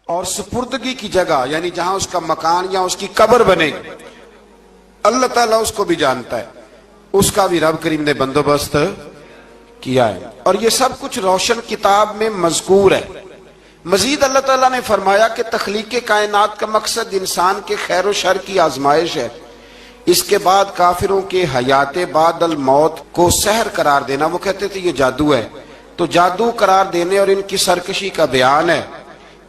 اور سپردگی کی جگہ یعنی جہاں اس کا مکان یا اس کی قبر بنے اللہ تعالیٰ اس کو بھی جانتا ہے، اس کا بھی رب کریم نے بندوبست کیا ہے، اور یہ سب کچھ روشن کتاب میں مذکور ہے۔ مزید اللہ تعالیٰ نے فرمایا کہ تخلیق کائنات کا مقصد انسان کے خیر و شر کی آزمائش ہے، اس کے بعد کافروں کے حیات بعد الموت کو سحر قرار دینا۔ وہ کہتے تھے یہ جادو ہے، تو جادو قرار دینے اور ان کی سرکشی کا بیان ہے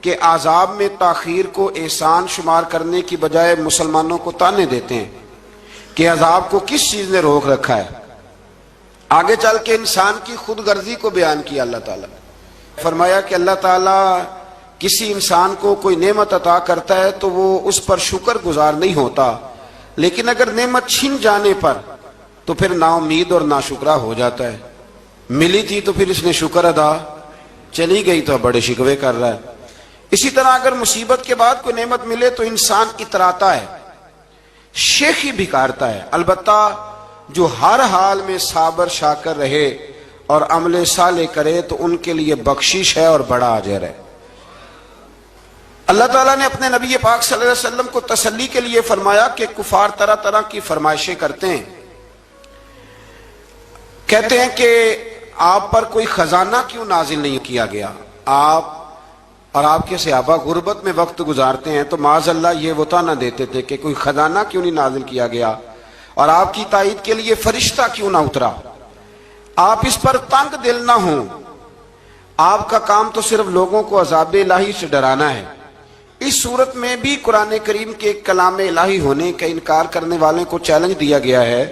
کہ عذاب میں تاخیر کو احسان شمار کرنے کی بجائے مسلمانوں کو تانے دیتے ہیں کہ عذاب کو کس چیز نے روک رکھا ہے۔ آگے چل کے انسان کی خود غرضی کو بیان کیا اللہ تعالیٰ، فرمایا کہ اللہ تعالیٰ کسی انسان کو کوئی نعمت عطا کرتا ہے تو وہ اس پر شکر گزار نہیں ہوتا، لیکن اگر نعمت چھن جانے پر تو پھر نا امید اور ناشکرا ہو جاتا ہے۔ ملی تھی تو پھر اس نے شکر ادا، چلی گئی تو بڑے شکوے کر رہا ہے۔ اسی طرح اگر مصیبت کے بعد کوئی نعمت ملے تو انسان اتراتا ہے، شیخی بھکارتا ہے۔ البتہ جو ہر حال میں صابر شاکر رہے اور عمل صالح کرے تو ان کے لیے بخشش ہے اور بڑا اجر ہے۔ اللہ تعالیٰ نے اپنے نبی پاک صلی اللہ علیہ وسلم کو تسلی کے لیے فرمایا کہ کفار طرح طرح کی فرمائشیں کرتے ہیں، کہتے ہیں کہ آپ پر کوئی خزانہ کیوں نازل نہیں کیا گیا؟ آپ اور آپ کے صحابہ غربت میں وقت گزارتے ہیں تو معاذ اللہ یہ وہ طعنہ دیتے تھے کہ کوئی خزانہ کیوں نہیں نازل کیا گیا، اور آپ کی تائید کے لیے فرشتہ کیوں نہ اترا؟ آپ اس پر تنگ دل نہ ہوں، آپ کا کام تو صرف لوگوں کو عذاب الہی سے ڈرانا ہے۔ اس صورت میں بھی قرآن کریم کے کلام الہی ہونے کا انکار کرنے والوں کو چیلنج دیا گیا ہے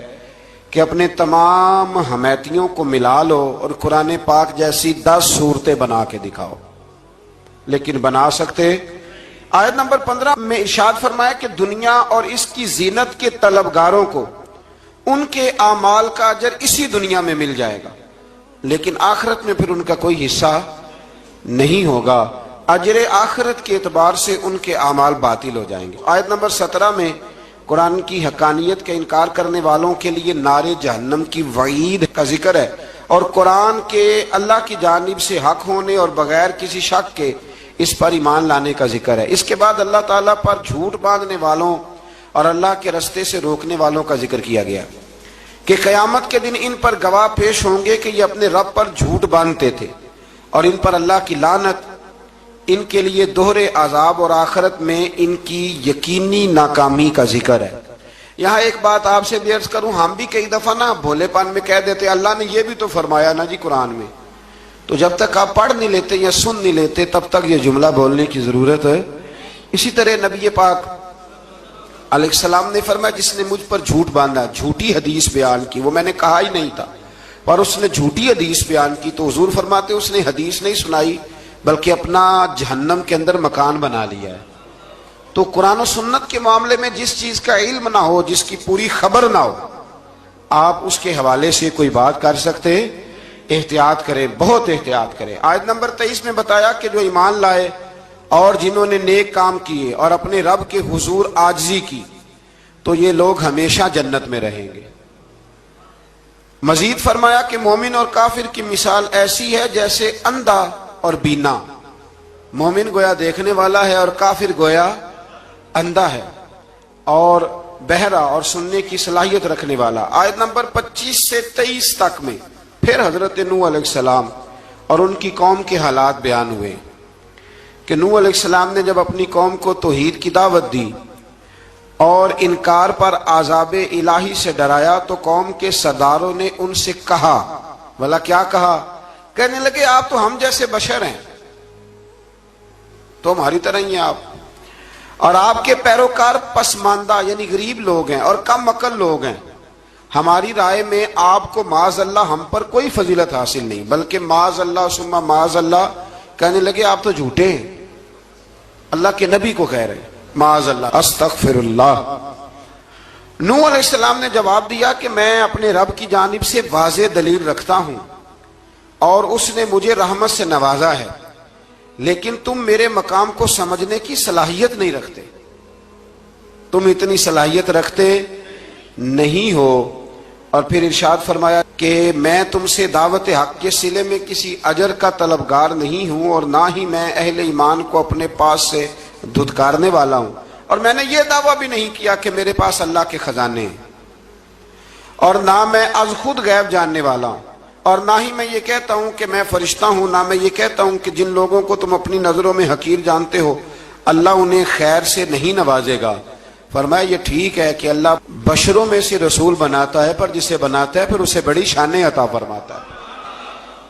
کہ اپنے تمام حمیتیوں کو ملا لو اور قرآن پاک جیسی 10 صورتیں بنا کے دکھاؤ، لیکن بنا سکتے؟ آیت نمبر 15 میں ارشاد فرمایا کہ دنیا اور اس کی زینت کے طلبگاروں کو ان کے اعمال کا اجر اسی دنیا میں مل جائے گا، لیکن آخرت میں پھر ان کا کوئی حصہ نہیں ہوگا، اجر آخرت کے اعتبار سے ان کے اعمال باطل ہو جائیں گے۔ آیت نمبر 17 میں قرآن کی حقانیت کا انکار کرنے والوں کے لیے نار جہنم کی وعید کا ذکر ہے، اور قرآن کے اللہ کی جانب سے حق ہونے اور بغیر کسی شک کے اس پر ایمان لانے کا ذکر ہے۔ اس کے بعد اللہ تعالیٰ پر جھوٹ باندھنے والوں اور اللہ کے رستے سے روکنے والوں کا ذکر کیا گیا کہ قیامت کے دن ان پر گواہ پیش ہوں گے کہ یہ اپنے رب پر جھوٹ باندھتے تھے، اور ان پر اللہ کی لعنت، ان کے لیے دوہرے عذاب اور آخرت میں ان کی یقینی ناکامی کا ذکر ہے۔ یہاں ایک بات آپ سے بھی عرض کروں، ہم بھی کئی دفعہ نا بھولے پن میں کہہ دیتے اللہ نے یہ بھی تو فرمایا نا جی قرآن میں، تو جب تک آپ پڑھ نہیں لیتے یا سن نہیں لیتے تب تک یہ جملہ بولنے کی ضرورت ہے۔ اسی طرح نبی پاک علیہ السلام نے فرمایا جس نے مجھ پر جھوٹ باندھا، جھوٹی حدیث بیان کی، وہ میں نے کہا ہی نہیں تھا پر اس نے جھوٹی حدیث بیان کی، تو حضور فرماتے اس نے حدیث نہیں سنائی بلکہ اپنا جہنم کے اندر مکان بنا لیا ہے۔ تو قرآن و سنت کے معاملے میں جس چیز کا علم نہ ہو، جس کی پوری خبر نہ ہو، آپ اس کے حوالے سے کوئی بات کر سکتے؟ احتیاط کریں، بہت احتیاط کریں۔ آیت نمبر 23 میں بتایا کہ جو ایمان لائے اور جنہوں نے نیک کام کیے اور اپنے رب کے حضور عاجزی کی تو یہ لوگ ہمیشہ جنت میں رہیں گے۔ مزید فرمایا کہ مومن اور کافر کی مثال ایسی ہے جیسے اندھا اور بینا، مومن گویا دیکھنے والا ہے اور کافر گویا اندھا ہے اور بہرا اور سننے کی صلاحیت رکھنے والا۔ آیت نمبر 25 سے 23 تک میں پھر حضرت نوح علیہ السلام اور ان کی قوم کے حالات بیان ہوئے کہ نوح علیہ السلام نے جب اپنی قوم کو توحید کی دعوت دی اور انکار پر عذاب الہی سے ڈرایا تو قوم کے سرداروں نے ان سے کہا، بھلا کیا کہا؟ کہنے لگے آپ تو ہم جیسے بشر ہیں، تو ہماری طرح ہی ہیں آپ، اور آپ کے پیروکار پسماندہ یعنی غریب لوگ ہیں اور کم عقل لوگ ہیں، ہماری رائے میں آپ کو معاذ اللہ ہم پر کوئی فضیلت حاصل نہیں، بلکہ معاذ اللہ ثم معاذ اللہ۔ کہنے لگے آپ تو جھوٹے ہیں، اللہ کے نبی کو کہہ رہے معاذ اللہ، استغفر اللہ۔ نوح علیہ السلام نے جواب دیا کہ میں اپنے رب کی جانب سے واضح دلیل رکھتا ہوں اور اس نے مجھے رحمت سے نوازا ہے، لیکن تم میرے مقام کو سمجھنے کی صلاحیت نہیں رکھتے، تم اتنی صلاحیت رکھتے نہیں ہو۔ اور پھر ارشاد فرمایا کہ میں تم سے دعوت حق کے صلے میں کسی اجر کا طلبگار نہیں ہوں، اور نہ ہی میں اہل ایمان کو اپنے پاس سے دھتکارنے والا ہوں، اور میں نے یہ دعویٰ بھی نہیں کیا کہ میرے پاس اللہ کے خزانے ہیں، اور نہ میں از خود غیب جاننے والا ہوں، اور نہ ہی میں یہ کہتا ہوں کہ میں فرشتہ ہوں، نہ میں یہ کہتا ہوں کہ جن لوگوں کو تم اپنی نظروں میں حقیر جانتے ہو اللہ انہیں خیر سے نہیں نوازے گا۔ فرمایا یہ ٹھیک ہے کہ اللہ بشروں میں سے رسول بناتا ہے، پر جسے بناتا ہے پھر اسے بڑی شانیں عطا فرماتا ہے۔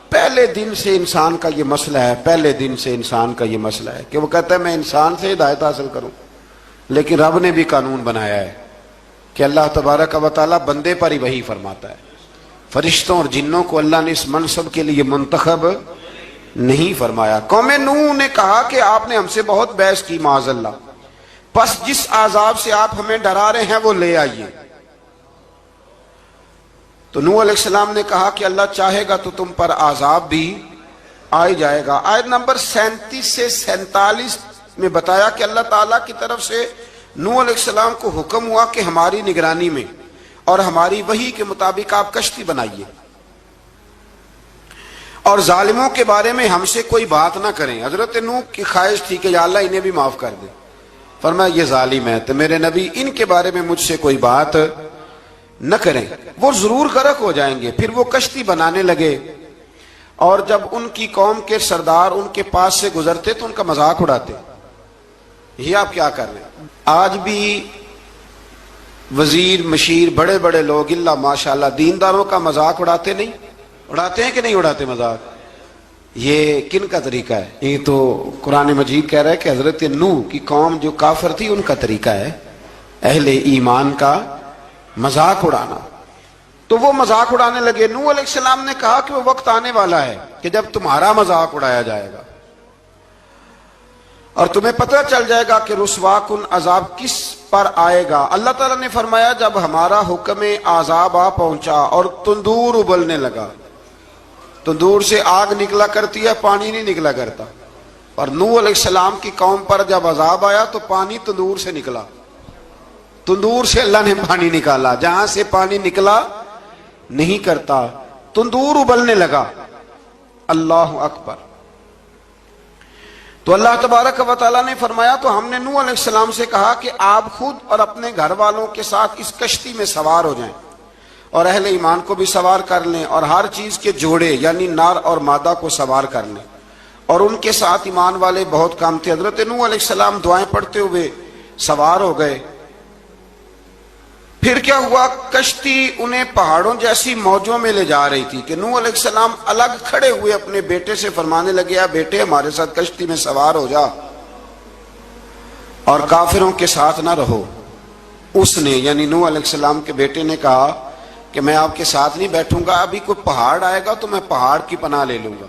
پہلے دن سے انسان کا یہ مسئلہ ہے، پہلے دن سے انسان کا یہ مسئلہ ہے کہ وہ کہتا ہے میں انسان سے ہدایت حاصل کروں، لیکن رب نے بھی قانون بنایا ہے کہ اللہ تبارک و تعالیٰ بندے پر ہی وحی فرماتا ہے۔ فرشتوں اور جنوں کو اللہ نے اس منصب کے لیے منتخب نہیں فرمایا۔ قوم نوح نے کہا کہ آپ نے ہم سے بہت بحث کی معاذ اللہ، پس جس عذاب سے آپ ہمیں ڈرا رہے ہیں وہ لے آئیے۔ تو نوح علیہ السلام نے کہا کہ اللہ چاہے گا تو تم پر عذاب بھی آ جائے گا۔ آیت نمبر 37 سے 47 میں بتایا کہ اللہ تعالیٰ کی طرف سے نوح علیہ السلام کو حکم ہوا کہ ہماری نگرانی میں اور ہماری وحی کے مطابق آپ کشتی بنائیے، اور ظالموں کے بارے میں ہم سے کوئی بات نہ کریں۔ حضرت نوح کی خواہش تھی کہ یا اللہ انہیں بھی معاف کر دے، فرمایا یہ ظالم ہے تو میرے نبی ان کے بارے میں مجھ سے کوئی بات نہ کریں، وہ ضرور غرق ہو جائیں گے۔ پھر وہ کشتی بنانے لگے، اور جب ان کی قوم کے سردار ان کے پاس سے گزرتے تو ان کا مذاق اڑاتے۔ یہ آپ کیا کر رہے ہیں؟ آج بھی وزیر مشیر بڑے بڑے لوگ اللہ ماشاءاللہ دینداروں کا مذاق اڑاتے نہیں؟ اڑاتے ہیں کہ نہیں اڑاتے مذاق؟ یہ کن کا طریقہ ہے؟ یہ تو قرآن مجید کہہ رہا ہے کہ حضرت نوح کی قوم جو کافر تھی ان کا طریقہ ہے اہل ایمان کا مذاق اڑانا۔ تو وہ مذاق اڑانے لگے۔ نوح علیہ السلام نے کہا کہ وہ وقت آنے والا ہے کہ جب تمہارا مذاق اڑایا جائے گا، اور تمہیں پتہ چل جائے گا کہ رسوا کن عذاب کس پر آئے گا۔ اللہ تعالیٰ نے فرمایا جب ہمارا حکم عذاب آ پہنچا اور تندور ابلنے لگا، تندور سے آگ نکلا کرتی ہے، پانی نہیں نکلا کرتا، اور نوح علیہ السلام کی قوم پر جب عذاب آیا تو پانی تندور سے نکلا، تندور سے اللہ نے پانی نکالا، جہاں سے پانی نکلا نہیں کرتا، تندور ابلنے لگا۔ اللہ اکبر۔ تو اللہ تبارک و تعالیٰ نے فرمایا تو ہم نے نوح علیہ السلام سے کہا کہ آپ خود اور اپنے گھر والوں کے ساتھ اس کشتی میں سوار ہو جائیں، اور اہل ایمان کو بھی سوار کر لیں، اور ہر چیز کے جوڑے یعنی نر اور مادہ کو سوار کر لیں، اور ان کے ساتھ ایمان والے بہت کم تھے۔ حضرت نوح علیہ السلام دعائیں پڑھتے ہوئے سوار ہو گئے۔ پھر کیا ہوا؟ کشتی انہیں پہاڑوں جیسی موجوں میں لے جا رہی تھی کہ نوح علیہ السلام الگ کھڑے ہوئے اپنے بیٹے سے فرمانے لگے بیٹے ہمارے ساتھ کشتی میں سوار ہو جا اور کافروں کے ساتھ نہ رہو۔ اس نے یعنی نوح علیہ السلام کے بیٹے نے کہا کہ میں آپ کے ساتھ نہیں بیٹھوں گا، ابھی کوئی پہاڑ آئے گا تو میں پہاڑ کی پناہ لے لوں گا۔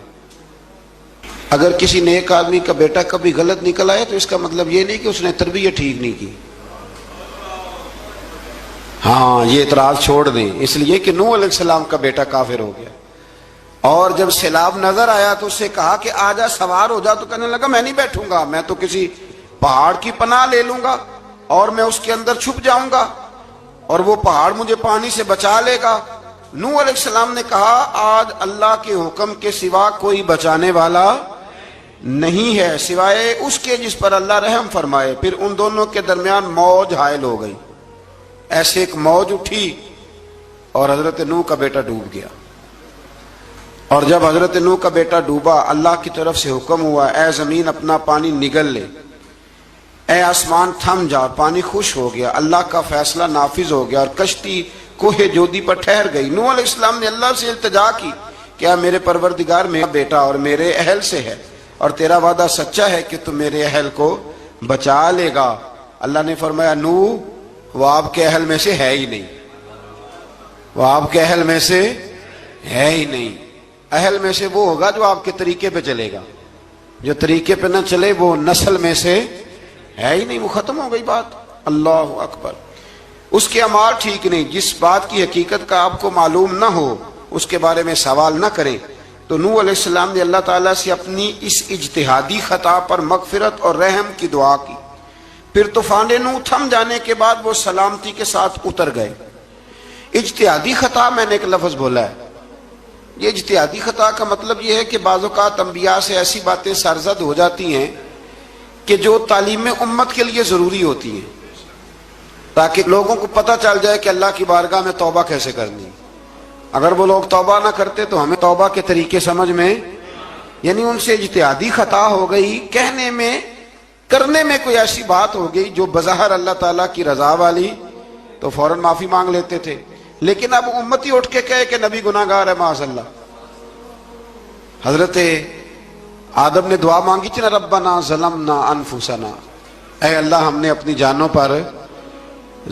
اگر کسی نیک آدمی کا بیٹا کبھی غلط نکل آئے تو اس کا مطلب یہ نہیں کہ اس نے تربیت ٹھیک نہیں کی، ہاں یہ اعتراض چھوڑ دیں، اس لیے کہ نوح علیہ السلام کا بیٹا کافر ہو گیا، اور جب سیلاب نظر آیا تو اسے کہا کہ آجا سوار ہو جا، تو کہنے لگا میں نہیں بیٹھوں گا، میں تو کسی پہاڑ کی پناہ لے لوں گا اور میں اس کے اندر چھپ جاؤں گا اور وہ پہاڑ مجھے پانی سے بچا لے گا۔ نوح علیہ السلام نے کہا آج اللہ کے حکم کے سوا کوئی بچانے والا نہیں ہے سوائے اس کے جس پر اللہ رحم فرمائے۔ پھر ان دونوں کے درمیان موج حائل ہو گئی، ایسے ایک موج اٹھی اور حضرت نوح کا بیٹا ڈوب گیا۔ اور جب حضرت نوح کا بیٹا ڈوبا اللہ کی طرف سے حکم ہوا اے زمین اپنا پانی نگل لے، اے آسمان تھم جا، پانی خوش ہو گیا، اللہ کا فیصلہ نافذ ہو گیا اور کشتی کوہ جودی پر ٹھہر گئی۔ نوح علیہ السلام نے اللہ سے التجا کی کہ میرے پروردگار میرا بیٹا اور میرے اہل سے ہے اور تیرا وعدہ سچا ہے کہ تم میرے اہل کو بچا لے گا۔ اللہ نے فرمایا نوح وہ آپ کے اہل میں سے ہے ہی نہیں، وہ آپ کے اہل میں سے ہے ہی نہیں، اہل میں سے وہ ہوگا جو آپ کے طریقے پہ چلے گا، جو طریقے پہ نہ چلے وہ نسل میں سے ہے ہی نہیں، وہ ختم ہو گئی بات۔ اللہ اکبر۔ اس کے اعمال ٹھیک نہیں، جس بات کی حقیقت کا آپ کو معلوم نہ ہو اس کے بارے میں سوال نہ کریں۔ تو نوح علیہ السلام نے اللہ تعالیٰ سے اپنی اس اجتہادی خطا پر مغفرت اور رحم کی دعا کی۔ پھر طوفان نوح تھم جانے کے بعد وہ سلامتی کے ساتھ اتر گئے۔ اجتہادی خطا میں نے ایک لفظ بولا ہے، یہ اجتہادی خطا کا مطلب یہ ہے کہ بعض اوقات انبیاء سے ایسی باتیں سرزد ہو جاتی ہیں کہ جو تعلیم امت کے لیے ضروری ہوتی ہیں، تاکہ لوگوں کو پتہ چل جائے کہ اللہ کی بارگاہ میں توبہ کیسے کرنی۔ اگر وہ لوگ توبہ نہ کرتے تو ہمیں توبہ کے طریقے سمجھ میں، یعنی ان سے اجتہادی خطا ہو گئی، کہنے میں کرنے میں کوئی ایسی بات ہو گئی جو بظاہر اللہ تعالیٰ کی رضا والی، تو فوراً معافی مانگ لیتے تھے۔ لیکن اب امتی اٹھ کے کہے کہ نبی گناہ گار ہے، معاذ اللہ۔ حضرت آدم نے دعا مانگی تھی نا، ربنا ظلمنا انفسنا، اے اللہ ہم نے اپنی جانوں پر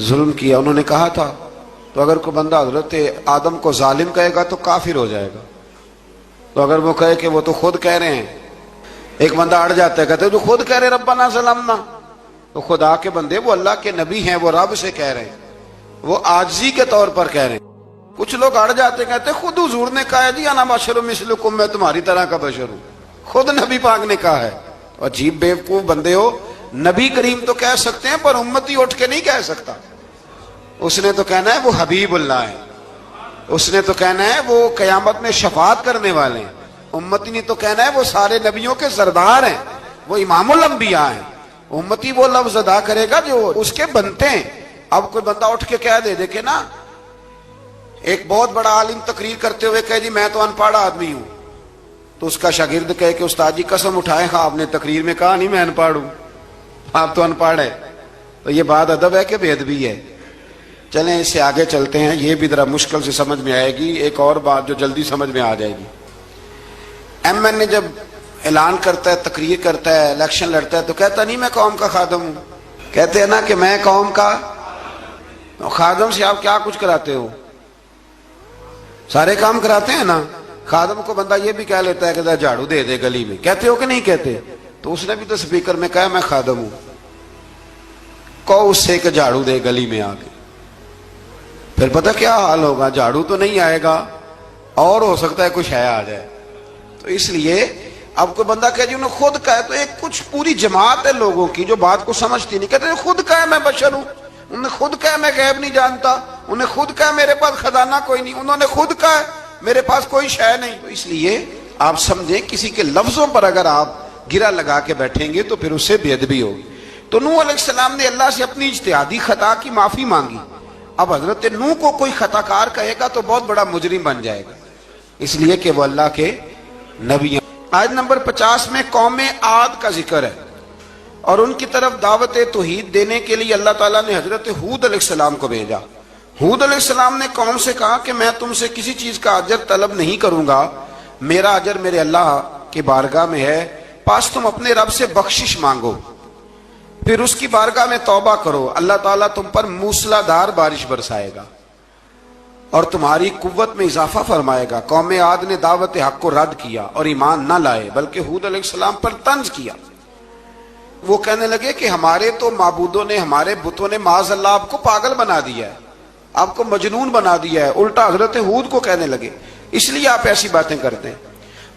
ظلم کیا، انہوں نے کہا تھا۔ تو اگر کوئی بندہ حضرت آدم کو ظالم کہے گا تو کافر ہو جائے گا، تو اگر وہ کہے کہ وہ تو خود کہہ رہے ہیں، ایک بندہ اڑ جاتا ہے، کہتے ہیں جو خود کہہ رہے ربنا ظلمنا، تو خدا کے بندے وہ اللہ کے نبی ہیں، وہ رب سے کہہ رہے ہیں، وہ عاجزی کے طور پر کہہ رہے ہیں۔ کچھ لوگ اڑ جاتے ہیں، کہتے ہیں خود حضور نے کہا ہے جی انا بشر مثلکم، میں تمہاری طرح کا بشر ہوں، خود نبی پاک نے کہا ہے۔ عجیب بیوقوف بندے ہو، نبی کریم تو کہہ سکتے ہیں پر امتی اٹھ کے نہیں کہہ سکتا۔ اس نے تو کہنا ہے وہ حبیب اللہ ہے، اس نے تو کہنا ہے وہ قیامت میں شفاعت کرنے والے ہیں، امتی نے تو کہنا ہے وہ سارے نبیوں کے سردار ہیں، وہ امام الانبیاء ہیں۔ امتی وہ لفظ ادا کرے گا جو اس کے بنتے ہیں۔ اب کوئی بندہ اٹھ کے کہہ دے، دیکھے نا ایک بہت بڑا عالم تقریر کرتے ہوئے کہے جی میں تو ان پڑھ آدمی ہوں، تو اس کا شاگرد کہے کہ استاد جی قسم اٹھائے ہاں آپ نے تقریر میں کہا نہیں میں ان پڑھ ہوں، آپ تو ان پڑھ ہے۔ تو یہ بات ادب ہے کہ بے ادبی ہے؟ چلیں اس سے آگے چلتے ہیں، یہ بھی ذرا مشکل سے سمجھ میں آئے گی۔ ایک اور بات جو جلدی سمجھ میں آ جائے گی، ایم این اے جب اعلان کرتا ہے، تقریر کرتا ہے، الیکشن لڑتا ہے، تو کہتا نہیں میں قوم کا خادم ہوں، کہتے ہیں نا کہ میں قوم کا خادم سے آپ کیا کچھ کراتے ہو؟ سارے کام کراتے ہیں نا۔ خادم کو بندہ یہ بھی کہہ لیتا ہے کہ جھاڑو دے دے گلی میں، کہتے ہو کہ نہیں کہتے؟ تو اس نے بھی تو سپیکر میں کہا میں خادم ہوں، کہو اس سے کہ جھاڑو دے گلی میں آ کے، پھر پتہ کیا حال ہوگا؟ جھاڑو تو نہیں آئے گا اور ہو سکتا ہے کچھ ہے آ جائے۔ تو اس لیے اب کوئی بندہ کہے جی انہوں نے خود کہا ہے، تو ایک کچھ پوری جماعت ہے لوگوں کی جو بات کو سمجھتی نہیں، کہتے ہیں خود کہا ہے میں بشر ہوں، انہوں نے خود کہا میں غیب نہیں جانتا، انہوں نے خود کہا میرے پاس خزانہ کوئی نہیں، انہوں نے خود کہا میرے پاس کوئی شے نہیں۔ تو اس لیے آپ سمجھیں کسی کے لفظوں پر اگر آپ گرا لگا کے بیٹھیں گے تو پھر اس سے بے ادبی ہوگی۔ تو نوح علیہ السلام نے اللہ سے اپنی اجتہادی خطا کی معافی مانگی۔ اب حضرت نوح کو کوئی خطا کار کہے گا تو بہت بڑا مجرم بن جائے گا، اس لیے کہ وہ اللہ کے نبی ہیں۔ آیت نمبر 50 میں قوم عاد کا ذکر ہے، اور ان کی طرف دعوت توحید دینے کے لیے اللہ تعالیٰ نے حضرت ہود علیہ السلام کو بھیجا۔ ہود علیہ السلام نے قوم سے کہا کہ میں تم سے کسی چیز کا اجر طلب نہیں کروں گا، میرا اجر میرے اللہ کی بارگاہ میں ہے، پاس تم اپنے رب سے بخشش مانگو، پھر اس کی بارگاہ میں توبہ کرو، اللہ تعالیٰ تم پر موسلا دار بارش برسائے گا اور تمہاری قوت میں اضافہ فرمائے گا۔ قوم عاد نے دعوت حق کو رد کیا اور ایمان نہ لائے، بلکہ ہود علیہ السلام پر طنز کیا۔ وہ کہنے لگے کہ ہمارے تو معبودوں نے، ہمارے بتوں نے معاذ اللہ آپ کو پاگل بنا دیا ہے، آپ کو مجنون بنا دیا ہے، الٹا حضرت ہود کو کہنے لگے، اس لیے آپ ایسی باتیں کرتے ہیں۔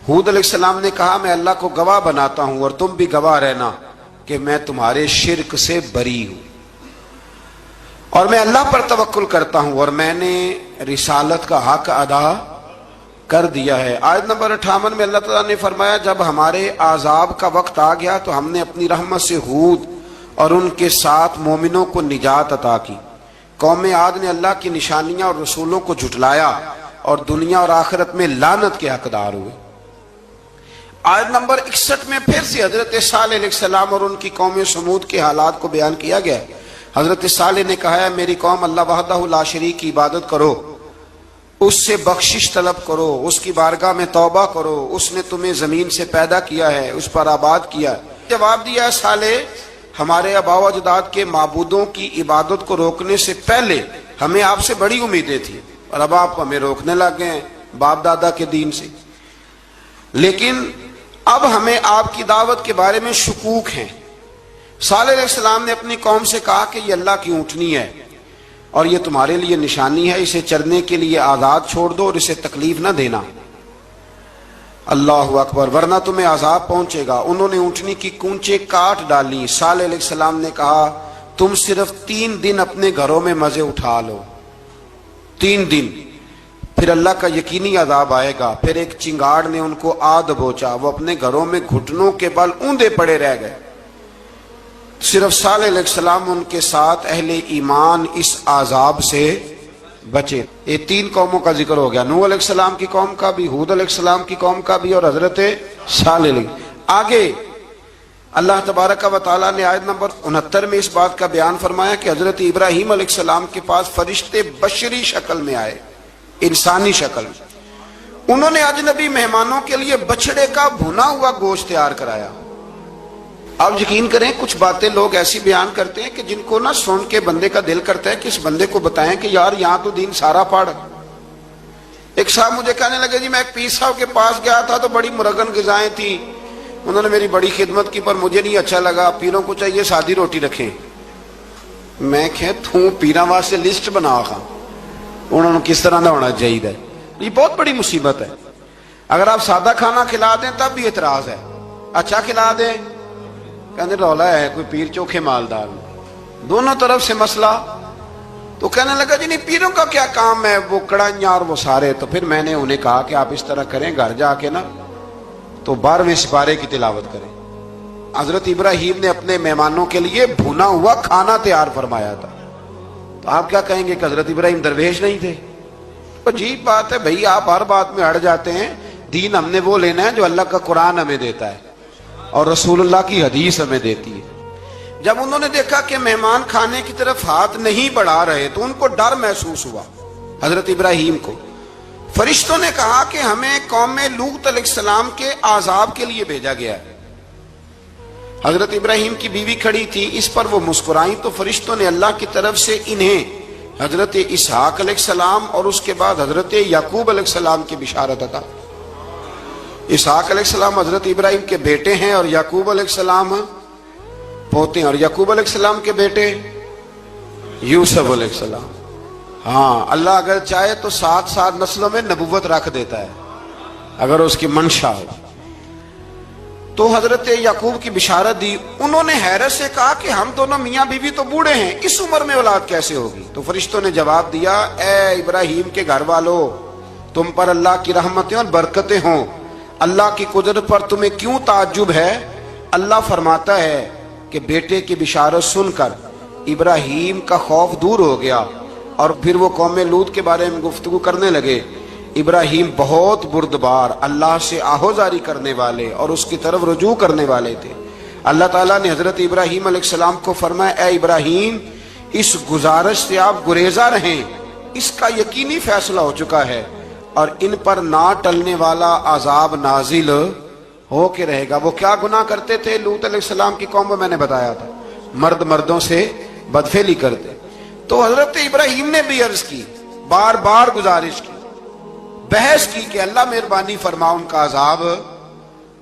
ہود علیہ السلام نے کہا میں اللہ کو گواہ بناتا ہوں اور تم بھی گواہ رہنا کہ میں تمہارے شرک سے بری ہوں، اور میں اللہ پر توکل کرتا ہوں، اور میں نے رسالت کا حق ادا کر دیا ہے۔ آیت نمبر 58 میں اللہ تعالیٰ نے فرمایا جب ہمارے عذاب کا وقت آ گیا تو ہم نے اپنی رحمت سے ہود اور ان کے ساتھ مومنوں کو نجات عطا کی۔ قوم عاد نے اللہ کی نشانیاں اور رسولوں کو جھٹلایا اور دنیا اور آخرت میں لعنت کے حقدار ہوئے۔ آیت نمبر 61 میں پھر سے حضرت صالح علیہ السلام اور ان کی قوم سمود کے حالات کو بیان کیا گیا۔ حضرت صالح نے کہا ہے میری قوم اللہ وحدہ لا شریک کی عبادت کرو، اس سے بخشش طلب کرو، اس کی بارگاہ میں توبہ کرو، اس نے تمہیں زمین سے پیدا کیا ہے، اس پر آباد کیا ہے۔ جواب دیا ہے صالح ہمارے آباء و اجداد کے معبودوں کی عبادت کو روکنے سے پہلے ہمیں آپ سے بڑی امیدیں تھیں، اور اب آپ ہمیں روکنے لگ گئے ہیں باپ دادا کے دین سے، لیکن اب ہمیں آپ کی دعوت کے بارے میں شکوک ہیں۔ صالح علیہ السلام نے اپنی قوم سے کہا کہ یہ اللہ کی اونٹنی ہے اور یہ تمہارے لیے نشانی ہے، اسے چرنے کے لیے آزاد چھوڑ دو اور اسے تکلیف نہ دینا، اللہ اکبر، ورنہ تمہیں عذاب پہنچے گا۔ انہوں نے اونٹنی کی کونچیں کاٹ ڈالی۔ صالح علیہ السلام نے کہا تم صرف 3 دن اپنے گھروں میں مزے اٹھا لو، 3 دن، پھر اللہ کا یقینی عذاب آئے گا۔ پھر ایک چنگاڑ نے ان کو آ دبوچا، وہ اپنے گھروں میں گھٹنوں کے بل اوندے پڑے رہ گئے۔ صرف صالح علیہ السلام ان کے ساتھ اہل ایمان اس عذاب سے بچے۔ یہ 3 قوموں کا ذکر ہو گیا، نوح علیہ السلام کی قوم کا بھی، ہود علیہ السلام کی قوم کا بھی، اور حضرت صالح علیہ۔ آگے اللہ تبارک و تعالیٰ نے آیت نمبر 69 میں اس بات کا بیان فرمایا کہ حضرت ابراہیم علیہ السلام کے پاس فرشتے بشری شکل میں آئے، انسانی شکل میں۔ انہوں نے اجنبی مہمانوں کے لیے بچڑے کا بھنا ہوا گوشت تیار کرایا۔ آپ یقین کریں کچھ باتیں لوگ ایسی بیان کرتے ہیں کہ جن کو نہ سن کے بندے کا دل کرتا ہے کہ اس بندے کو بتائیں کہ یار یہاں تو دین سارا پڑھ۔ ایک صاحب مجھے کہنے لگے جی میں ایک پیر صاحب کے پاس گیا تھا تو بڑی مرغن غذائیں تھیں، انہوں نے میری بڑی خدمت کی پر مجھے نہیں اچھا لگا، پیروں کو چاہیے سادی روٹی رکھیں۔ میں کہ تو پیراں واسطے لسٹ بنا خواہ انہوں نے کس طرح نہ ہونا چاہیے۔ یہ بہت بڑی مصیبت ہے۔ اگر آپ سادہ کھانا کھلا دیں تب بھی اعتراض ہے، اچھا کھلا دیں کہنے رولا ہے کوئی پیر چوکھے مالدار، دونوں طرف سے مسئلہ۔ تو کہنے لگا جی نہیں پیروں کا کیا کام ہے، وہ کڑائیاں اور وہ سارے۔ تو پھر میں نے انہیں کہا کہ آپ اس طرح کریں، گھر جا کے نا تو 12ویں سپارے کی تلاوت کریں۔ حضرت ابراہیم نے اپنے مہمانوں کے لیے بھونا ہوا کھانا تیار فرمایا تھا۔ تو آپ کیا کہیں گے کہ حضرت ابراہیم درویش نہیں تھے؟ عجیب بات ہے بھائی، آپ ہر بات میں اڑ جاتے ہیں۔ دین ہم نے وہ لینا ہے جو اللہ کا قرآن ہمیں دیتا ہے اور رسول اللہ کی حدیث ہمیں دیتی ہے۔ جب انہوں نے دیکھا کہ مہمان کھانے کی طرف ہاتھ نہیں بڑھا رہے تو ان کو ڈر محسوس ہوا۔ حضرت ابراہیم کو فرشتوں نے کہا کہ ہمیں قوم لوط علیہ السلام کے عذاب کے لیے بھیجا گیا ہے۔ حضرت ابراہیم کی بیوی کھڑی تھی، اس پر وہ مسکرائیں تو فرشتوں نے اللہ کی طرف سے انہیں حضرت اسحاق علیہ السلام اور اس کے بعد حضرت یعقوب علیہ السلام کی بشارت عطا۔ اسحاق علیہ السلام حضرت ابراہیم کے بیٹے ہیں اور یعقوب علیہ السلام پوتے ہیں، اور یعقوب علیہ السلام کے بیٹے یوسف علیہ السلام۔ ہاں اللہ اگر چاہے تو 7 نسلوں میں نبوت رکھ دیتا ہے اگر اس کی منشا ہو۔ تو حضرت یعقوب کی بشارت دی۔ انہوں نے حیرت سے کہا کہ ہم دونوں میاں بیوی تو بوڑھے ہیں، اس عمر میں اولاد کیسے ہوگی؟ تو فرشتوں نے جواب دیا، اے ابراہیم کے گھر والو، تم پر اللہ کی رحمتیں اور برکتیں ہوں، اللہ کی قدرت پر تمہیں کیوں تعجب ہے؟ اللہ فرماتا ہے کہ بیٹے کی بشارت سن کر ابراہیم کا خوف دور ہو گیا، اور پھر وہ قوم لوط کے بارے میں گفتگو کرنے لگے۔ ابراہیم بہت بردبار، اللہ سے آہوزاری کرنے والے اور اس کی طرف رجوع کرنے والے تھے۔ اللہ تعالیٰ نے حضرت ابراہیم علیہ السلام کو فرمایا، اے ابراہیم اس گزارش سے آپ گریزہ رہیں، اس کا یقینی فیصلہ ہو چکا ہے اور ان پر نہ ٹلنے والا عذاب نازل ہو کے رہے گا۔ وہ کیا گناہ کرتے تھے لوط علیہ السلام کی قوم میں میں نے بتایا تھا، مرد مردوں سے بدفعلی کرتے۔ تو حضرت ابراہیم نے بھی عرض کی، بار بار گزارش کی، بحث کی کہ اللہ مہربانی فرما ان کا عذاب۔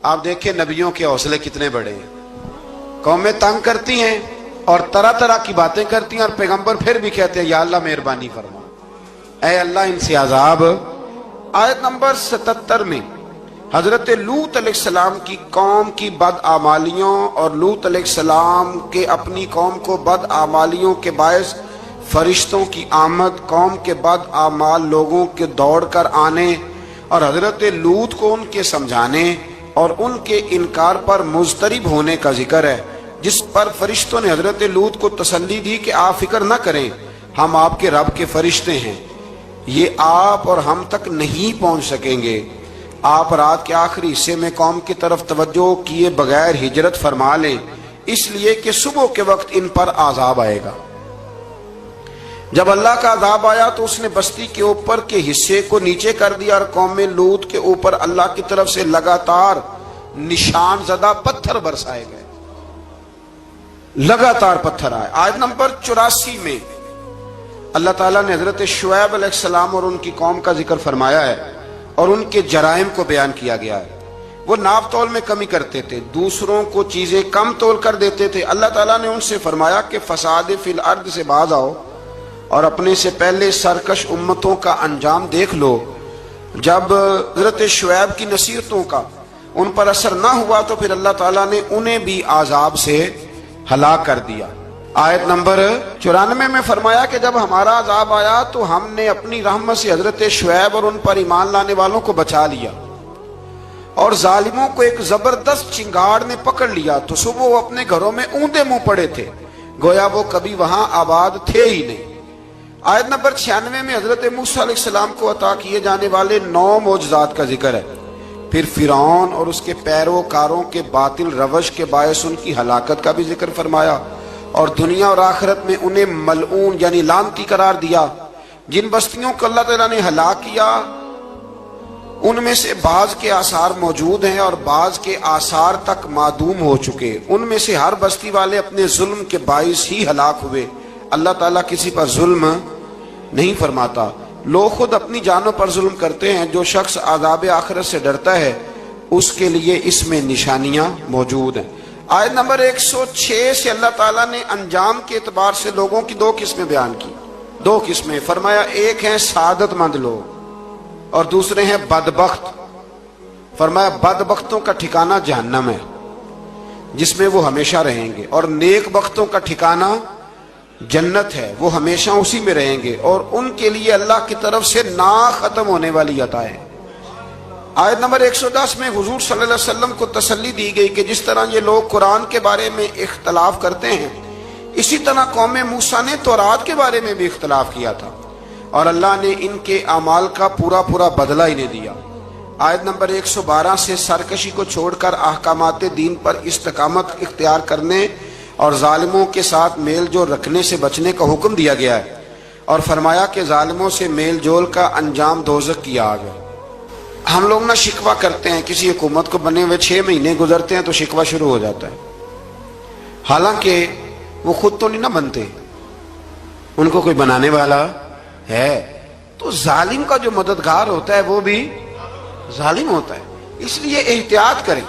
آپ دیکھیں نبیوں کے حوصلے کتنے بڑے ہیں، قومیں تنگ کرتی ہیں اور طرح طرح کی باتیں کرتی ہیں، اور پیغمبر پھر بھی کہتے ہیں یا اللہ مہربانی فرما، اے اللہ ان سے عذاب۔ آیت نمبر 77 میں حضرت لوط علیہ السلام کی قوم کی بدعمالیوں اور لوط علیہ السلام کے اپنی قوم کو بدعمالیوں کے باعث فرشتوں کی آمد، قوم کے بدعمال لوگوں کے دوڑ کر آنے اور حضرت لوط کو ان کے سمجھانے اور ان کے انکار پر مضطرب ہونے کا ذکر ہے، جس پر فرشتوں نے حضرت لوط کو تسلی دی کہ آپ فکر نہ کریں، ہم آپ کے رب کے فرشتے ہیں، یہ آپ اور ہم تک نہیں پہنچ سکیں گے۔ آپ رات کے آخری حصے میں قوم کی طرف توجہ کیے بغیر ہجرت فرما لیں، اس لیے کہ صبح کے وقت ان پر عذاب آئے گا۔ جب اللہ کا عذاب آیا تو اس نے بستی کے اوپر کے حصے کو نیچے کر دیا اور قوم لوط کے اوپر اللہ کی طرف سے لگاتار نشان زدہ پتھر برسائے گئے، لگاتار پتھر آئے۔ آیت نمبر 84 میں اللہ تعالیٰ نے حضرت شعیب علیہ السلام اور ان کی قوم کا ذکر فرمایا ہے اور ان کے جرائم کو بیان کیا گیا ہے۔ وہ ناپ تول میں کمی کرتے تھے، دوسروں کو چیزیں کم تول کر دیتے تھے۔ اللہ تعالیٰ نے ان سے فرمایا کہ فساد فی الارض سے باز آؤ اور اپنے سے پہلے سرکش امتوں کا انجام دیکھ لو۔ جب حضرت شعیب کی نصیحتوں کا ان پر اثر نہ ہوا تو پھر اللہ تعالیٰ نے انہیں بھی عذاب سے ہلاک کر دیا۔ آیت نمبر 94 میں فرمایا کہ جب ہمارا عذاب آیا تو ہم نے اپنی رحمت سے حضرت شعیب اور ان پر ایمان لانے والوں کو بچا لیا، اور ظالموں کو ایک زبردست چنگاڑ نے پکڑ لیا تو صبح وہ اپنے گھروں میں اوندے منہ پڑے تھے، گویا وہ کبھی وہاں آباد تھے ہی نہیں۔ آیت نمبر 96 میں حضرت موسیٰ علیہ السلام کو عطا کیے جانے والے 9 معجزات کا ذکر ہے۔ پھر فرعون اور اس کے پیروکاروں کے باطل روش کے باعث ان کی ہلاکت کا بھی ذکر فرمایا، اور دنیا اور آخرت میں انہیں ملعون یعنی لعنتی قرار دیا۔ جن بستیوں کو اللہ تعالیٰ نے ہلاک کیا ان میں سے بعض کے آثار موجود ہیں اور بعض کے آثار تک معدوم ہو چکے، ان میں سے ہر بستی والے اپنے ظلم کے باعث ہی ہلاک ہوئے۔ اللہ تعالیٰ کسی پر ظلم نہیں فرماتا، لوگ خود اپنی جانوں پر ظلم کرتے ہیں۔ جو شخص عذاب آخرت سے ڈرتا ہے اس کے لیے اس میں نشانیاں موجود ہیں۔ آیت نمبر 106 سے اللہ تعالیٰ نے انجام کے اعتبار سے لوگوں کی 2 قسمیں بیان کی، 2 قسمیں فرمایا، ایک ہیں سعادت مند لوگ اور دوسرے ہیں بدبخت۔ فرمایا بدبختوں کا ٹھکانہ جہنم ہے جس میں وہ ہمیشہ رہیں گے، اور نیک بختوں کا ٹھکانہ جنت ہے، وہ ہمیشہ اسی میں رہیں گے، اور ان کے لیے اللہ کی طرف سے نا ختم ہونے والی عطائیں۔ آیت نمبر 110 میں حضور صلی اللہ علیہ وسلم کو تسلی دی گئی کہ جس طرح یہ لوگ قرآن کے بارے میں اختلاف کرتے ہیں، اسی طرح قوم موسیٰ نے تورات کے بارے میں بھی اختلاف کیا تھا، اور اللہ نے ان کے اعمال کا پورا بدلہ انہیں دیا۔ آیت نمبر 112 سے سرکشی کو چھوڑ کر احکامات دین پر استقامت اختیار کرنے اور ظالموں کے ساتھ میل جول رکھنے سے بچنے کا حکم دیا گیا ہے، اور فرمایا کہ ظالموں سے میل جول کا انجام دوزخ کی آگ ہے۔ ہم لوگ نہ شکوہ کرتے ہیں، کسی حکومت کو بنے ہوئے 6 مہینے گزرتے ہیں تو شکوہ شروع ہو جاتا ہے، حالانکہ وہ خود تو نہیں نہ بنتے، ان کو کوئی بنانے والا ہے۔ تو ظالم کا جو مددگار ہوتا ہے وہ بھی ظالم ہوتا ہے، اس لیے احتیاط کریں۔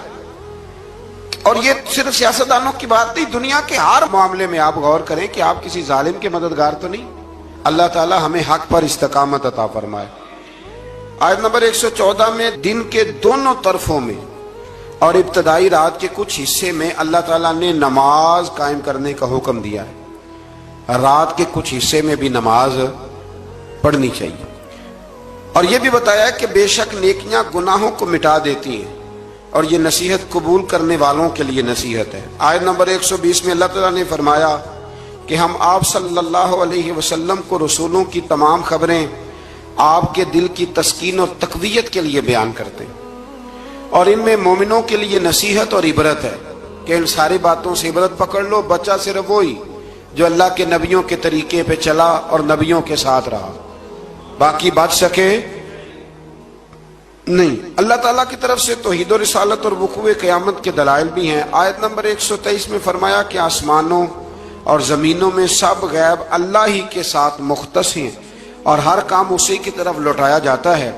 اور یہ صرف سیاستدانوں کی بات نہیں، دنیا کے ہر معاملے میں آپ غور کریں کہ آپ کسی ظالم کے مددگار تو نہیں۔ اللہ تعالی ہمیں حق پر استقامت عطا فرمائے۔ آیت نمبر 114 میں دن کے دونوں طرفوں میں اور ابتدائی رات کے کچھ حصے میں اللہ تعالیٰ نے نماز قائم کرنے کا حکم دیا ہے، رات کے کچھ حصے میں بھی نماز پڑھنی چاہیے، اور یہ بھی بتایا کہ بے شک نیکیاں گناہوں کو مٹا دیتی ہیں، اور یہ نصیحت قبول کرنے والوں کے لیے نصیحت ہے۔ آیت نمبر 120 میں اللہ تعالیٰ نے فرمایا کہ ہم آپ صلی اللہ علیہ وسلم کو رسولوں کی تمام خبریں آپ کے دل کی تسکین اور تقویت کے لیے بیان کرتے ہیں، اور ان میں مومنوں کے لیے نصیحت اور عبرت ہے کہ ان ساری باتوں سے عبرت پکڑ لو۔ بچہ صرف وہی جو اللہ کے نبیوں کے طریقے پہ چلا اور نبیوں کے ساتھ رہا، باقی بچ سکے نہیں۔ اللہ تعالیٰ کی طرف سے توحید و رسالت اور وقوع قیامت کے دلائل بھی ہیں۔ آیت نمبر 123 میں فرمایا کہ آسمانوں اور زمینوں میں سب غیب اللہ ہی کے ساتھ مختص ہیں، اور ہر کام اسی کی طرف لوٹایا جاتا ہے۔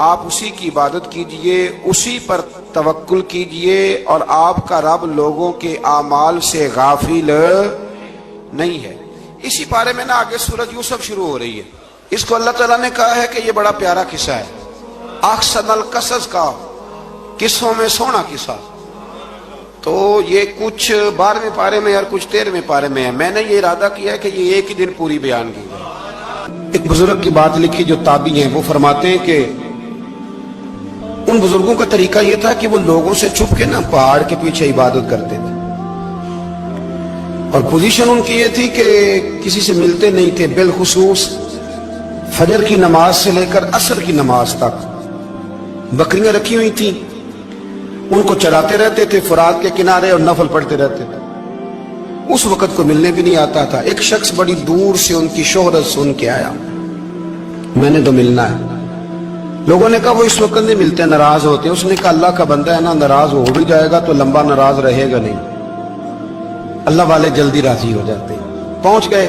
آپ اسی کی عبادت کیجئے، اسی پر توکل کیجئے، اور آپ کا رب لوگوں کے اعمال سے غافل نہیں ہے۔ اسی بارے میں آگے سورۃ یوسف شروع ہو رہی ہے۔ اس کو اللہ تعالیٰ نے کہا ہے کہ یہ بڑا پیارا قصہ ہے، احسن القصص کا، قصوں میں سونا قصہ۔ تو یہ کچھ 12ویں پارے میں اور کچھ 13ویں پارے میں ہے۔ میں نے یہ ارادہ کیا ہے کہ یہ ایک ہی دن پوری بیان کی جائے۔ ایک بزرگ کی بات لکھی جو تابعی ہیں، وہ فرماتے ہیں کہ ان بزرگوں کا طریقہ یہ تھا کہ وہ لوگوں سے چھپ کے پہاڑ کے پیچھے عبادت کرتے تھے، اور پوزیشن ان کی یہ تھی کہ کسی سے ملتے نہیں تھے، بالخصوص فجر کی نماز سے لے کر عصر کی نماز تک بکریاں رکھی ہوئی تھیں، ان کو چراتے رہتے تھے فرات کے کنارے اور نفل پڑھتے رہتے تھے۔ اس وقت کو ملنے بھی نہیں آتا تھا۔ ایک شخص بڑی دور سے ان کی شہرت سن کے آیا، میں نے تو ملنا ہے۔ لوگوں نے کہا وہ اس وقت نہیں ملتے، ناراض ہوتے ہیں۔ اس نے کہا اللہ کا بندہ ہے نا، ناراض ہو بھی جائے گا تو لمبا ناراض رہے گا نہیں، اللہ والے جلدی راضی ہو جاتے ہیں۔ پہنچ گئے۔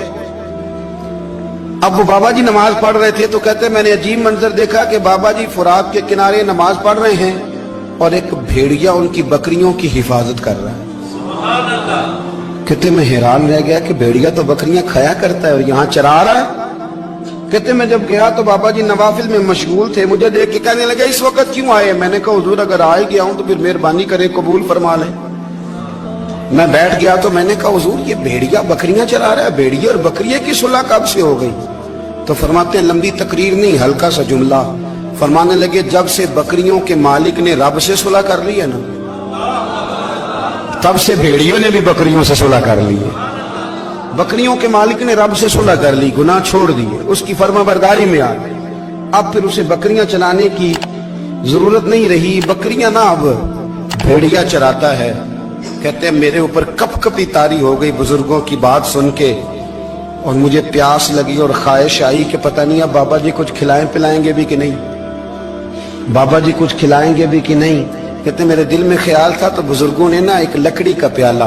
اب وہ بابا جی نماز پڑھ رہے تھے تو کہتے میں نے عجیب منظر دیکھا کہ بابا جی فرات کے کنارے نماز پڑھ رہے ہیں اور ایک بھیڑیا ان کی بکریوں کی حفاظت کر رہا ہے۔ کہتے میں حیران رہ گیا کہ بھیڑیا تو بکریاں کھایا کرتا ہے اور یہاں چرا رہا ہے۔ کہتے میں جب گیا تو بابا جی نوافل میں مشغول تھے، مجھے دیکھ کے کہنے لگے اس وقت کیوں آئے؟ میں نے کہا حضور اگر آ گیا ہوں تو پھر مہربانی کرے قبول فرما لیں۔ میں بیٹھ گیا تو میں نے کہا حضور یہ بھیڑیا بکریاں چلا رہا ہے, بھیڑیا اور بکریے کی صلح کب سے ہو گئی؟ تو فرماتے ہیں لمبی تقریر نہیں, ہلکا سا جملہ. فرمانے لگے جب سے بکریوں کے مالک نے رب سے صلح کر لی ہے نا, تب سے بھیڑیوں نے بھی بکریوں سے صلح کر لی ہے. بکریوں کے مالک نے رب سے صلح کر لی, گناہ چھوڑ دیے, اس کی فرما برداری میں آ گئے. اب پھر اسے بکریاں چلانے کی ضرورت نہیں رہی. بکریاں نہ اب بھیڑیا چراتا ہے. کہتے ہیں میرے اوپر کپ کپی طاری ہو گئی بزرگوں کی بات سن کے, اور مجھے پیاس لگی اور خواہش آئی کہ پتہ نہیں اب بابا جی کچھ کھلائیں پلائیں گے بھی کہ نہیں, بابا جی کچھ کھلائیں گے بھی کہ نہیں. کہتے ہیں میرے دل میں خیال تھا تو بزرگوں نے نا ایک لکڑی کا پیالہ,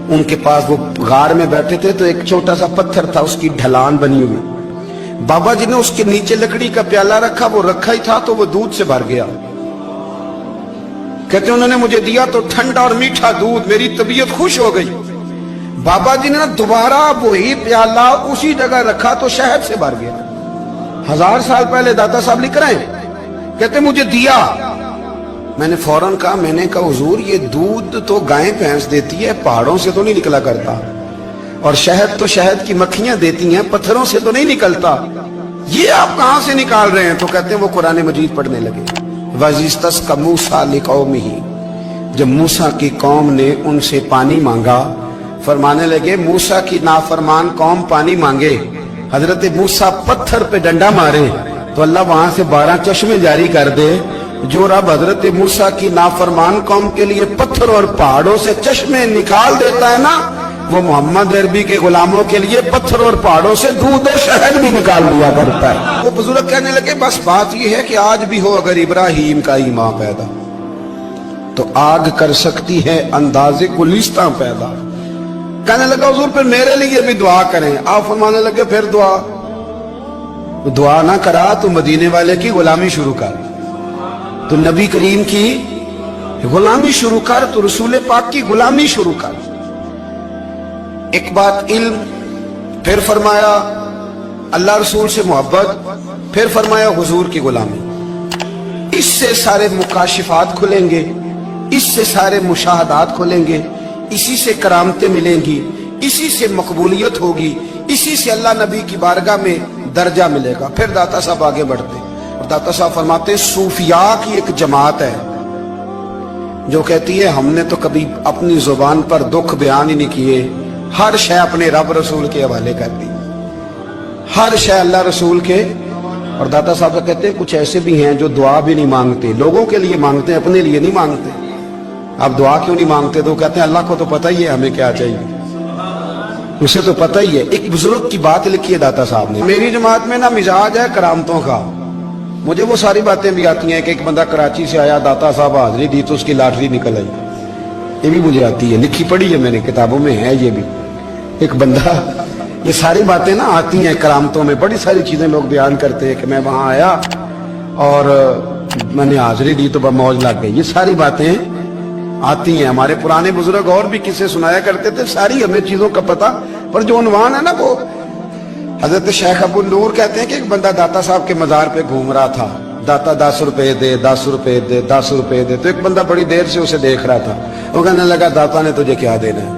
ان کے پاس وہ غار میں بیٹھے تھے تو ایک چھوٹا سا پتھر تھا, اس کی ڈھلان بنی ہوئی. بابا جی نے اس کے نیچے لکڑی کا پیالہ رکھا, وہ رکھا ہی تھا تو وہ دودھ سے بھر گیا. کہتے ہیں انہوں نے مجھے دیا تو ٹھنڈا اور میٹھا دودھ, میری طبیعت خوش ہو گئی. بابا جی نے دوبارہ وہی پیالہ اسی جگہ رکھا تو شہد سے بھر گیا. 1000 سال پہلے داتا صاحب لکھ رہے ہیں. کہتے مجھے دیا, میں نے فوراً کہا, میں نے کہا حضور یہ دودھ تو گائیں بھینس دیتی ہے, پہاڑوں سے تو نہیں نکلا کرتا, اور شہد تو شہد کی مکھیاں دیتی ہیں, پتھروں سے تو نہیں نکلتا, یہ آپ کہاں سے نکال رہے ہیں؟ تو کہتے ہیں وہ قرآن مجید پڑھنے لگے. وَإِذِ اسْتَسْقَى مُوسَىٰ لِقَوْمِهِ, جب موسیٰ کی قوم نے ان سے پانی مانگا, فرمانے لگے موسیٰ کی نافرمان قوم پانی مانگے, حضرت موسیٰ پتھر پہ ڈنڈا مارے تو اللہ وہاں سے 12 چشمے جاری کر دے. جو رب حضرت موسیٰ کی نافرمان قوم کے لیے پتھر اور پہاڑوں سے چشمے نکال دیتا ہے نا, وہ محمد عربی کے غلاموں کے لیے پتھر اور پہاڑوں سے دودھ اور شہد بھی نکال دیا کرتا ہے. وہ بزرگ کہنے لگے بس بات یہ ہے کہ آج بھی ہو اگر ابراہیم کا ایمان پیدا تو آگ کر سکتی ہے اندازے گلستاں پیدا. کہنے لگا حضور پھر میرے لیے بھی دعا کریں. آپ فرمانے لگے پھر دعا نہ کرا تو مدینے والے کی غلامی شروع کر, تو نبی کریم کی غلامی شروع کر, تو رسول پاک کی غلامی شروع کر. ایک بات علم, پھر فرمایا اللہ رسول سے محبت, پھر فرمایا حضور کی غلامی. اس سے سارے مکاشفات کھلیں گے, اس سے سارے مشاہدات کھلیں گے, اسی سے کرامتیں ملیں گی, اسی سے مقبولیت ہوگی, اسی سے اللہ نبی کی بارگاہ میں درجہ ملے گا. پھر داتا صاحب آگے بڑھتے اور داتا صاحب فرماتے صوفیاء کی ایک جماعت ہے جو کہتی ہے ہم نے تو کبھی اپنی زبان پر دکھ بیان ہی نہیں کیے, ہر شے اپنے رب رسول کے حوالے کر دی, ہر شے اللہ رسول کے. اور داتا صاحب کہتے ہیں کچھ ایسے بھی ہیں جو دعا بھی نہیں مانگتے, لوگوں کے لیے مانگتے ہیں, اپنے لیے نہیں مانگتے. آپ دعا کیوں نہیں مانگتے؟ تو کہتے ہیں اللہ کو تو پتہ ہی ہے ہمیں کیا چاہیے, اسے تو پتہ ہی ہے. ایک بزرگ کی بات لکھی ہے داتا صاحب نے, میری جماعت میں نا مزاج ہے کرامتوں کا. مجھے وہ ساری باتیں بھی آتی ہیں کہ ایک بندہ کراچی سے آیا, داتا صاحب حاضری دی تو اس کی لاٹری نکل آئی, یہ بھی مجھے آتی ہے, لکھی پڑھی ہے میں نے, کتابوں میں ہے یہ بھی. ایک بندہ, یہ ساری باتیں نا آتی ہیں کرامتوں میں, بڑی ساری چیزیں لوگ بیان کرتے ہیں کہ میں وہاں آیا اور میں نے حاضری دی تو موج لگ گئی. یہ ساری باتیں آتی ہیں. ہمارے پرانے بزرگ اور بھی کسے سنایا کرتے تھے, ساری ہمیں چیزوں کا پتہ, پر جو عنوان ہے نا وہ حضرت شیخ ابو نور کہتے ہیں کہ ایک بندہ داتا صاحب کے مزار پہ گھوم رہا تھا, داتا 10 روپے دے, 10 روپے دے, 10 روپے دے. تو ایک بندہ بڑی دیر سے اسے دیکھ رہا تھا, وہ کہنے لگا داتا نے تجھے کیا دینا ہے؟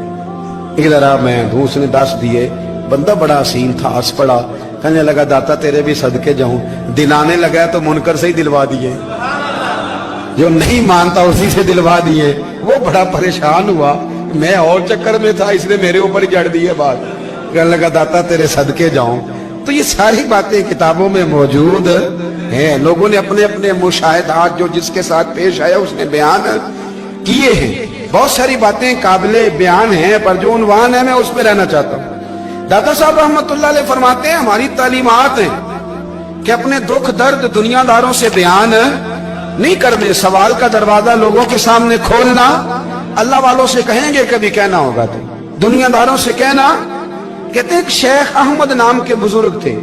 ادھر آ میں دوں. اس نے 10 دیے. بندہ بڑا حسین تھا, ہنس پڑا, کہنے لگا داتا تیرے بھی صدقے جاؤں. دلانے لگا تو منکر سے ہی دلوا دیے, جو نہیں مانتا اسی سے دلوا دیے. وہ بڑا پریشان ہوا, میں اور چکر میں تھا, اس نے میرے اوپر جڑ دیے بات. کہنے لگا داتا تیرے صدقے جاؤں. تو یہ ساری باتیں کتابوں میں موجود ہیں, لوگوں نے اپنے اپنے مشاہدات جو جس کے ساتھ پیش آیا اس نے بیان کیے ہیں. بہت ساری باتیں قابل بیان ہیں, پر جو عنوان ہے میں اس پہ رہنا چاہتا ہوں. داتا صاحب رحمت اللہ علیہ فرماتے ہیں ہماری تعلیمات ہیں کہ اپنے دکھ درد دنیا داروں سے بیان نہیں کرنے, سوال کا دروازہ لوگوں کے سامنے کھولنا. اللہ والوں سے کہیں گے کبھی کہنا ہوگا تو دنیا داروں سے کہنا. کہتے ہیں شیخ احمد نام کے بزرگ تھے,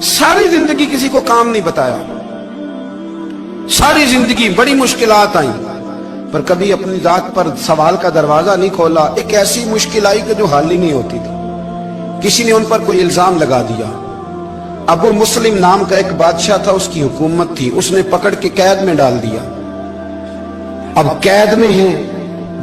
ساری زندگی کسی کو کام نہیں بتایا, ساری زندگی بڑی مشکلات آئیں, پر کبھی اپنی ذات پر سوال کا دروازہ نہیں کھولا. ایک ایسی مشکل آئی کہ جو حل ہی نہیں ہوتی تھی, کسی نے ان پر کوئی الزام لگا دیا. ابو مسلم نام کا ایک بادشاہ تھا, اس کی حکومت تھی, اس نے پکڑ کے قید میں ڈال دیا. اب قید میں ہیں,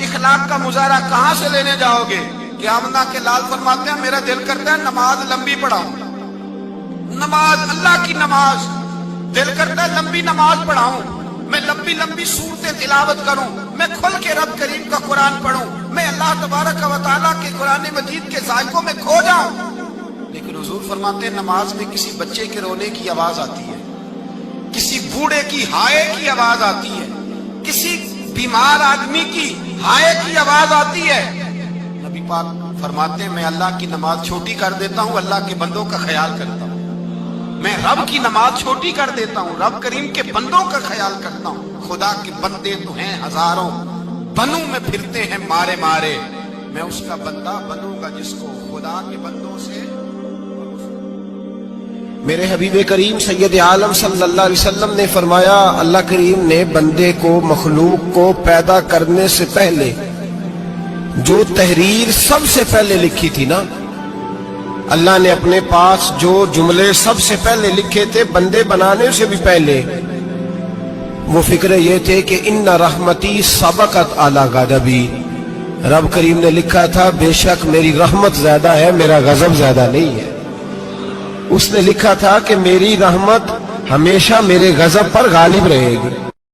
اخلاق کا مظاہرہ کہاں سے لینے جاؤ گے؟ قیامت کے لال فرماتے ہیں میرا دل کرتا ہے نماز لمبی پڑھاؤں، نماز اللہ کی نماز، دل کرتا ہے لمبی نماز پڑھاؤں، میں لمبی لمبی سورتیں تلاوت کروں، میں کھل کے رب کریم کا قرآن پڑھوں، میں اللہ تبارک و تعالیٰ کے قرآن مجید کے ذائقوں میں کھو جاؤں۔ لیکن حضور فرماتے ہیں نماز میں کسی بچے کے رونے کی آواز آتی ہے، کسی بوڑھے کی ہائے کی آواز آتی ہے، کسی بیمار آدمی کی ہائے کی آواز آتی ہے۔ نبی پاک فرماتے ہیں میں اللہ کی نماز چھوٹی کر دیتا ہوں، اللہ کے بندوں کا خیال کرتا ہوں، میں رب کی نماز چھوٹی کر دیتا ہوں، رب کریم کے بندوں کا خیال کرتا ہوں۔ خدا کے بندے تو ہیں ہزاروں، بنوں میں پھرتے ہیں مارے مارے، میں اس کا بندہ بنوں گا جس کو خدا کے بندوں سے۔ میرے حبیب کریم سید عالم صلی اللہ علیہ وسلم نے فرمایا اللہ کریم نے بندے کو مخلوق کو پیدا کرنے سے پہلے جو تحریر سب سے پہلے لکھی تھی نا، اللہ نے اپنے پاس جو جملے سب سے پہلے لکھے تھے بندے بنانے سے بھی پہلے، وہ فکرے یہ تھے کہ ان رحمتی سبقت اعلی غضبی، رب کریم نے لکھا تھا بے شک میری رحمت زیادہ ہے، میرا غضب زیادہ نہیں ہے۔ اس نے لکھا تھا کہ میری رحمت ہمیشہ میرے غضب پر غالب رہے گی۔